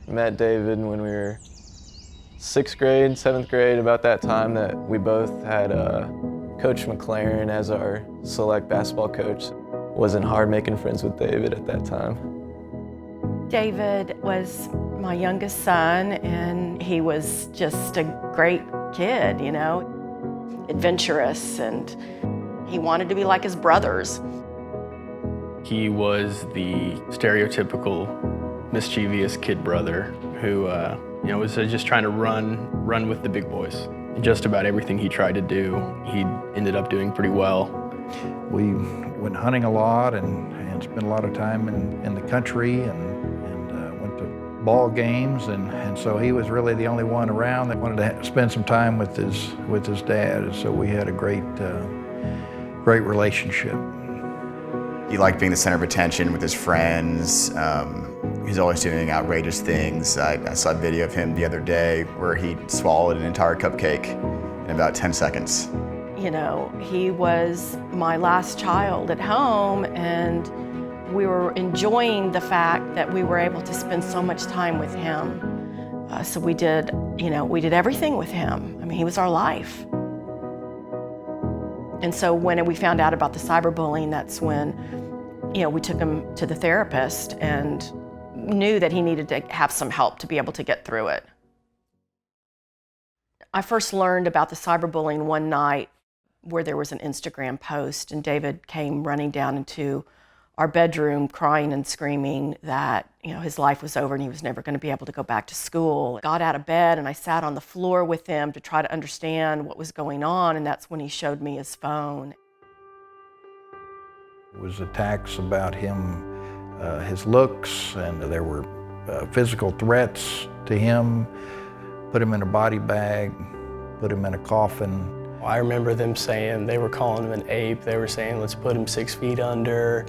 Met David when we were 6th grade, 7th grade, about that time that we both had Coach McLaren as our select basketball coach. Wasn't hard making friends with David at that time. David was my youngest son, and he was just a great kid, you know, adventurous, and he wanted to be like his brothers. He was the stereotypical mischievous kid brother who was just trying to run with the big boys. And just about everything he tried to do, he ended up doing pretty well. We went hunting a lot and spent a lot of time in the country and went to ball games, and so he was really the only one around that wanted to spend some time with his dad, and so we had a great relationship. He liked being the center of attention with his friends. He's always doing outrageous things. I saw a video of him the other day where he swallowed an entire cupcake in about 10 seconds. You know, he was my last child at home, and we were enjoying the fact that we were able to spend so much time with him. So we did everything with him. I mean, he was our life. And so when we found out about the cyberbullying, that's when, we took him to the therapist and knew that he needed to have some help to be able to get through it. I first learned about the cyberbullying one night where there was an Instagram post, and David came running down into our bedroom crying and screaming that his life was over and he was never going to be able to go back to school. I got out of bed and I sat on the floor with him to try to understand what was going on, and that's when he showed me his phone. It was attacks about him, his looks, and there were physical threats to him. Put him in a body bag, put him in a coffin. I remember them saying, they were calling him an ape. They were saying, let's put him 6 feet under.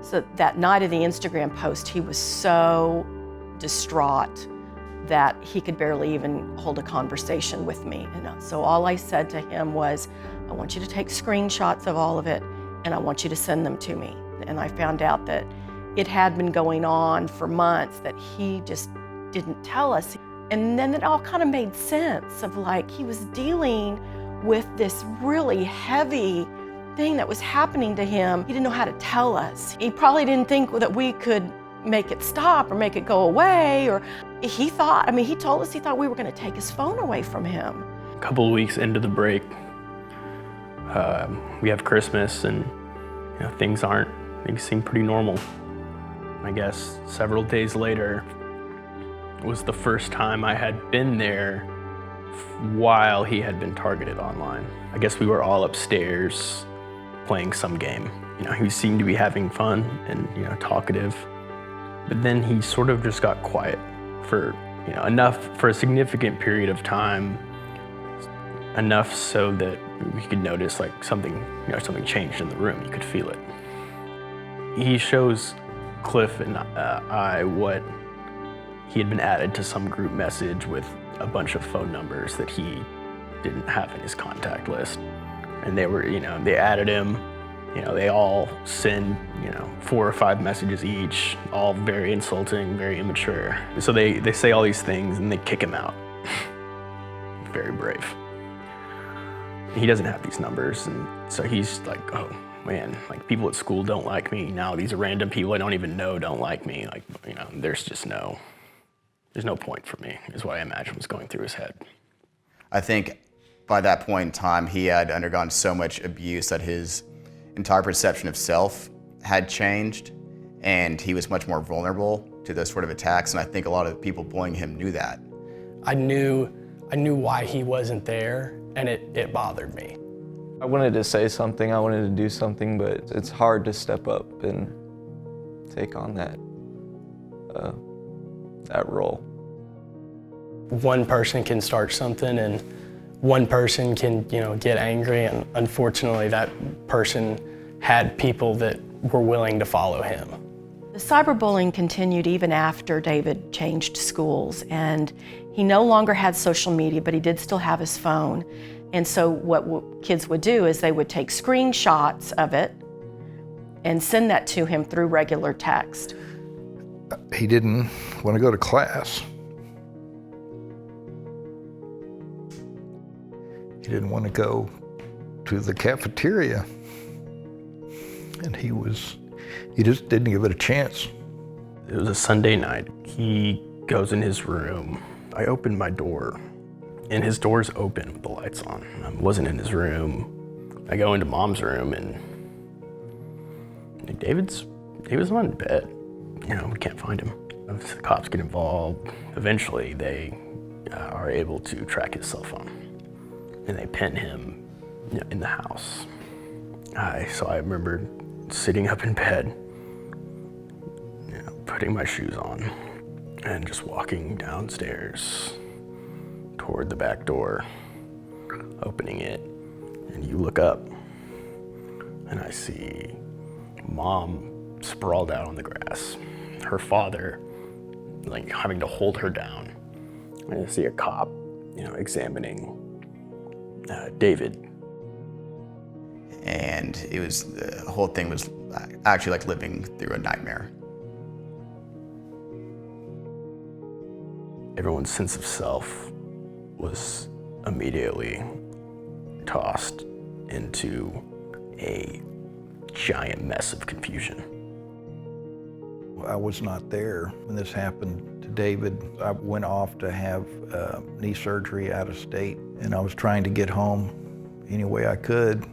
So that night of the Instagram post, he was so distraught that he could barely even hold a conversation with me. And so all I said to him was, I want you to take screenshots of all of it, and I want you to send them to me. And I found out that it had been going on for months, that he just didn't tell us. And then it all kind of made sense of like, he was dealing with this really heavy thing that was happening to him. He didn't know how to tell us. He probably didn't think that we could make it stop or make it go away, or he told us he thought we were going to take his phone away from him. A couple of weeks into the break, we have Christmas, and things seem pretty normal. I guess several days later was the first time I had been there while he had been targeted online. I guess we were all upstairs playing some game. He seemed to be having fun and talkative, but then he sort of just got quiet for enough, for a significant period of time, enough so that we could notice like something changed in the room. You could feel it. He shows Cliff and I what he had been added to some group message with a bunch of phone numbers that he didn't have in his contact list. And they were, they added him, they all send, 4 or 5 messages each, all very insulting, very immature. So they say all these things and they kick him out. Very brave. He doesn't have these numbers, and so he's like, oh man, like people at school don't like me. Now these random people I don't even know don't like me. Like, there's no point for me, is what I imagine was going through his head. I think by that point in time, he had undergone so much abuse that his entire perception of self had changed, and he was much more vulnerable to those sort of attacks, and I think a lot of the people bullying him knew that. I knew why he wasn't there, and it bothered me. I wanted to say something, I wanted to do something, but it's hard to step up and take on that role. One person can start something, and one person can, get angry, and unfortunately that person had people that were willing to follow him. The cyberbullying continued even after David changed schools, and he no longer had social media, but he did still have his phone. And so what kids would do is they would take screenshots of it and send that to him through regular text. He didn't want to go to class. He didn't want to go to the cafeteria. And he just didn't give it a chance. It was a Sunday night. He goes in his room. I opened my door, and his door's open with the lights on. I wasn't in his room. I go into Mom's room, and he was on bed. You know, we can't find him. The cops get involved. Eventually, they are able to track his cell phone, and they pin him, you know, in the house. So I remember sitting up in bed, you know, putting my shoes on, and just walking downstairs toward the back door, opening it, and you look up, and I see Mom sprawled out on the grass, her father like having to hold her down. And I see a cop, you know, examining David. And the whole thing was actually like living through a nightmare. Everyone's sense of self was immediately tossed into a giant mess of confusion. I was not there when this happened to David. I went off to have knee surgery out of state, and I was trying to get home any way I could.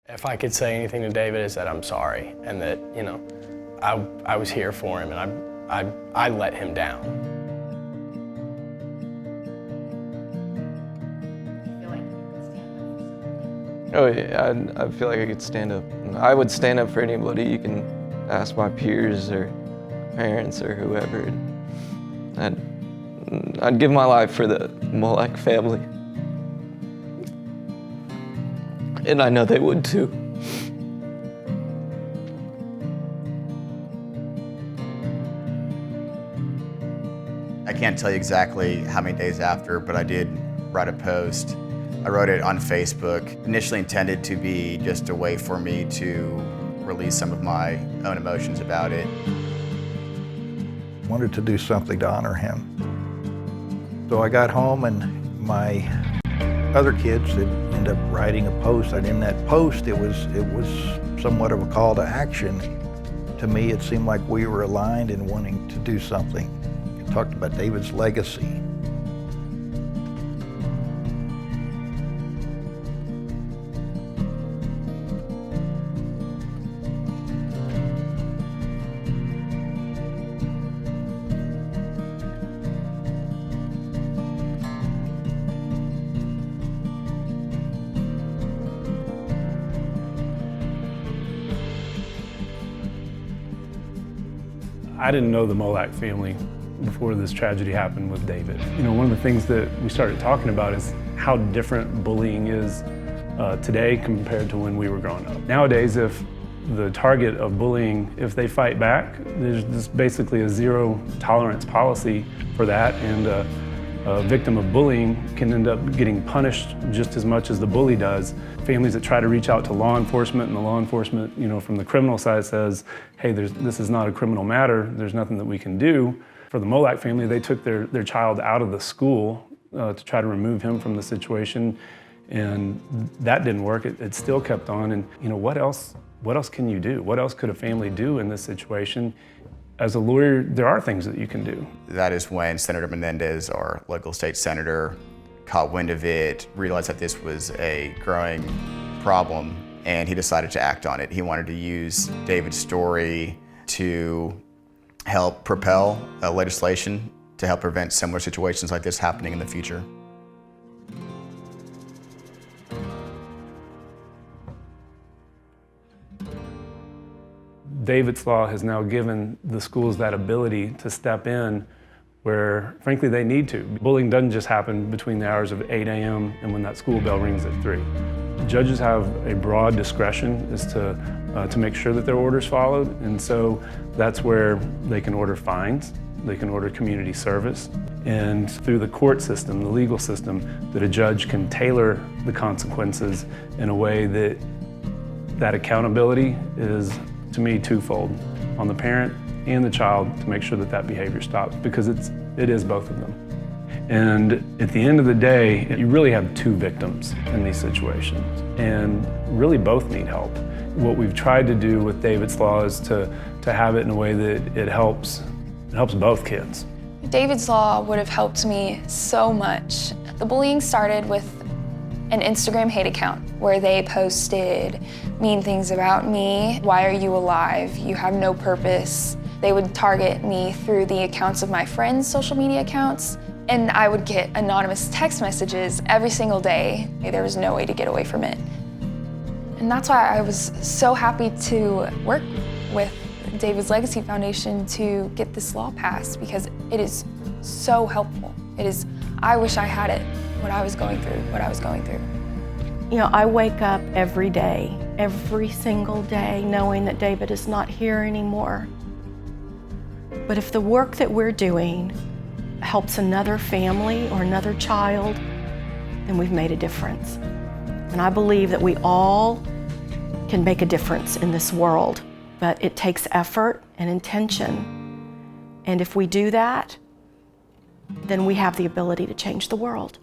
If I could say anything to David, is that I'm sorry, and that, you know, I was here for him, and I let him down. Oh yeah, I feel like I could stand up. I would stand up for anybody. You can ask my peers or parents or whoever. I'd give my life for the Molek family. And I know they would too. I can't tell you exactly how many days after, but I did write a post. I wrote it on Facebook, initially intended to be just a way for me to release some of my own emotions about it. I wanted to do something to honor him. So I got home, and my other kids had ended up writing a post, and in that post it was somewhat of a call to action. To me, it seemed like we were aligned in wanting to do something. It talked about David's legacy. I didn't know the Molek family before this tragedy happened with David. You know, one of the things that we started talking about is how different bullying is today compared to when we were growing up. Nowadays, if the target of bullying, if they fight back, there's basically a zero tolerance policy for that, and a victim of bullying can end up getting punished just as much as the bully does. Families that try to reach out to law enforcement, and the law enforcement, you know, from the criminal side says, hey, this is not a criminal matter, there's nothing that we can do. For the Molek family, they took their child out of the school to try to remove him from the situation, and that didn't work. It still kept on, and you know, what else can you do? What else could a family do in this situation? As a lawyer, there are things that you can do. That is when Senator Menendez, our local state senator, caught wind of it, realized that this was a growing problem, and he decided to act on it. He wanted to use David's story to help propel legislation to help prevent similar situations like this happening in the future. David's Law has now given the schools that ability to step in where, frankly, they need to. Bullying doesn't just happen between the hours of 8 a.m. and when that school bell rings at 3. Judges have a broad discretion as to make sure that their order's followed, and so that's where they can order fines, they can order community service, and through the court system, the legal system, that a judge can tailor the consequences in a way that accountability is, to me, twofold, on the parent and the child, to make sure that that behavior stops, because it is both of them. And at the end of the day, you really have two victims in these situations, and really both need help. What we've tried to do with David's Law is to have it in a way that it helps both kids. David's Law would have helped me so much. The bullying started with an Instagram hate account where they posted mean things about me. Why are you alive? You have no purpose. They would target me through the accounts of my friends' social media accounts, and I would get anonymous text messages every single day. There was no way to get away from it. And that's why I was so happy to work with David's Legacy Foundation to get this law passed, because it is so helpful. I wish I had it when I was going through. You know, I wake up every day, every single day, knowing that David is not here anymore. But if the work that we're doing helps another family or another child, then we've made a difference. And I believe that we all can make a difference in this world, but it takes effort and intention. And if we do that, then we have the ability to change the world.